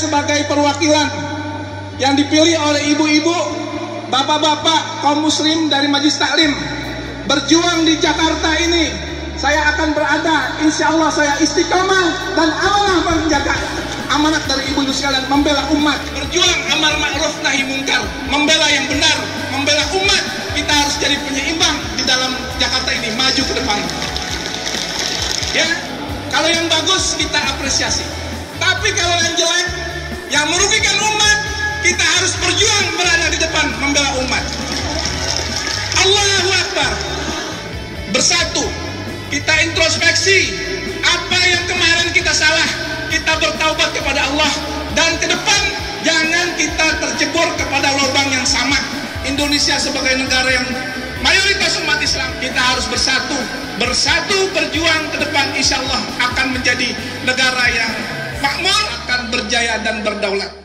sebagai perwakilan yang dipilih oleh ibu-ibu, bapak-bapak kaum muslim dari Majelis Taklim berjuang di Jakarta ini. Saya akan berada, insya Allah saya istiqomah dan amanah menjaga amanat dari ibu-ibu sekalian, membela umat, berjuang amar ma'ruf nahi mungkar, membela yang benar, membela umat. Kita harus jadi penyeimbang di dalam Jakarta ini, maju ke depan. Ya, kalau yang bagus kita apresiasi, tapi kalau yang jelek, yang merugikan umat, kita harus berjuang berada di depan membela umat. Allahu Akbar. Bersatu, kita introspeksi apa yang kemarin kita salah, kita bertaubat kepada Allah, dan ke depan jangan kita terjebur kepada lubang yang sama. Indonesia sebagai negara yang mayoritas umat Islam, kita harus bersatu berjuang ke depan, insya Allah akan menjadi negara yang makmur, akan berjaya dan berdaulat.